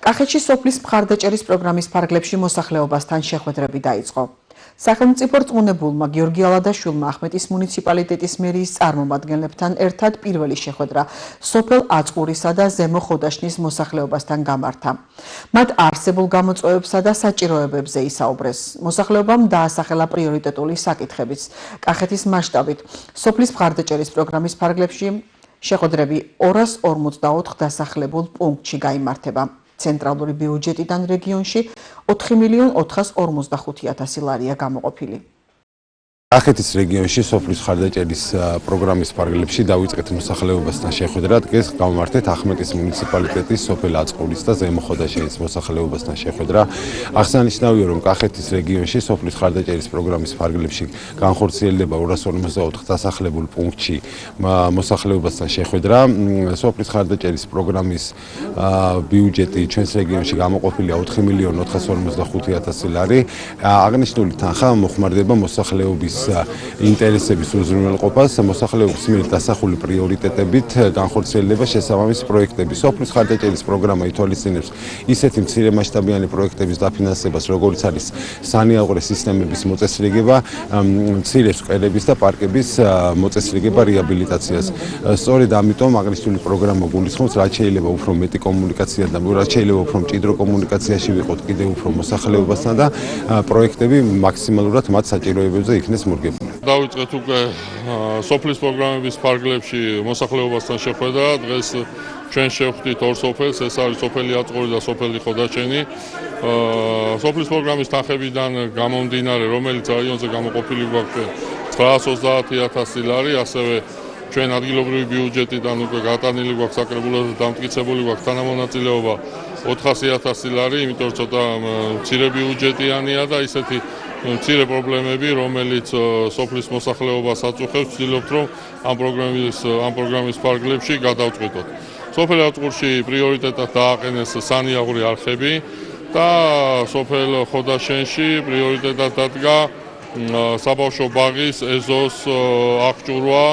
კახეთში სოფლის მხარდაჭერის პროგრამის ფარგლებში მოსახლეობასთან შეხვედრები დაიწყო. სახელმწიფო რწმუნებულმა გიორგი ალადაშვილმა ახმეტის მუნიციპალიტეტის მერიის წარმომადგენლებთან ერთად პირველი შეხვედრა სოფელ აწყურისა და ზემო ხოდაშნის მოსახლეობასთან გამართა. მათ არსებულ გამოწვევებსა და საჭიროებებზე ისაუბრეს. მოსახლეობამ დაასახელა პრიორიტეტული საკითხებიც. კახეთის მასშტაბით სოფლის მხარდაჭერის პროგრამის ფარგლებში შეხვედრები 254 დასახლებულ პუნქტში გაიმართება. ცენტრალური ბიუჯეტიდან რეგიონში 4.455.000 ლარია გამოყოფილი. კახეთის რეგიონში სოფლის მხარდაჭერის პროგრამის ფარგლებში დავიწყეთ მოსახლეობასთან შეხვედრა. დღეს გავმართეთ ახმეტის მუნიციპალიტეტის სოფელ აწყურის და ზემო ხოდაშენის მოსახლეობასთან შეხვედრა. აღსანიშნავია, რომ კახეთის რეგიონში სოფლის მხარდაჭერის პროგრამის ფარგლებში განხორციელდება 254 დასახლებულ პუნქტში მოსახლეობასთან შეხვედრა. სოფლის მხარდაჭერის პროგრამის ბიუჯეტი ჩვენს რეგიონში გამოყოფილია 4.455.000 ლარი. აღნიშნული თანხა მოხმარდება მოსახლეობის ინტერესების უზრუნველყოფას, მოსახლეობის მიერ დასახული პრიორიტეტებით განხორციელდება შესაბამისი პროექტები. სოფლის მხარდაჭერის პროგრამა ითვალისწინებს ისეთი მცირემასშტაბიანი პროექტების დაფინანსებას, როგორც არის სანიაღვრე სისტემების მოწესრიგება, მცირე სკოლების და პარკების მოწესრიგება, რეაბილიტაციას. სწორედ ამიტომ აღნიშნული პროგრამა გულისხმობს, რაც შეიძლება უფრო მეტი კომუნიკაცია და რაც შეიძლება უფრო მჭიდრო კომუნიკაციაში ვიყოთ კიდევ უფრო მოსახლეობასთან და პროექტები მაქსიმალურად მათ საჭიროებებზე იქნეს დავიწყეთ უკვე სოფლის პროგრამების ფარგლებში მოსახლეობასთან შეხვედრა. დღეს ჩვენ შევხვდით ორ სოფელს, ეს არის სოფელი აწყური და სოფელი ხოდაშენი. სოფლის პროგრამის თანხებიდან გამომდინარე, რომელიც რაიონზე გამოყოფილი გვაქვს 930.000 ლარი, ასევე ჩვენ ადგილობრივი ბიუჯეტიდან უკვე გატანილი გვაქვს საკრებულოს და დამტკიცებული გვაქვს თანამონაწილეობა 400.000 ლარი, იმიტომ რომ ცოტა მცირე ბიუჯეტიანია და ისეთი მცირე პრობლემები, რომელიც სოფლის მოსახლეობას აწუხებს, ვცდილობთ, რომ ამ პროგრამის ფარგლებში გადავწყვიტოთ. სოფელ აწყურში პრიორიტეტად დააყენეს სანიაღვრე არხები და სოფელ ხოდაშენში პრიორიტეტად დადგა საბავშვო ბაღის ეზოს აღჭურვა,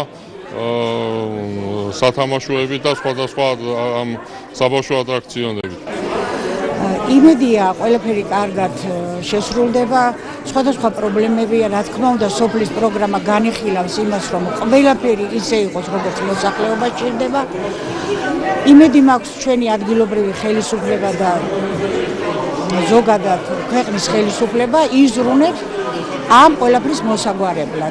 სათამაშოები და სხვადასხვა საბავშვო ატრაქციონები. იმედია, ყველაფერი კარგად შესრულდება. სხვადასხვა პრობლემებია, რა თქმა უნდა, სოფლის პროგრამა განიხილავს იმას, რომ ყველაფერი ისე იყოს, როგორც მოსახლეობა ჭირდება. იმედი მაქვს, ჩვენი ადგილობრივი ხელისუფლება და ზოგადად ქვეყნის ხელისუფლება იზრუნებს ამ ყველაფრის მოსაგვარებლად.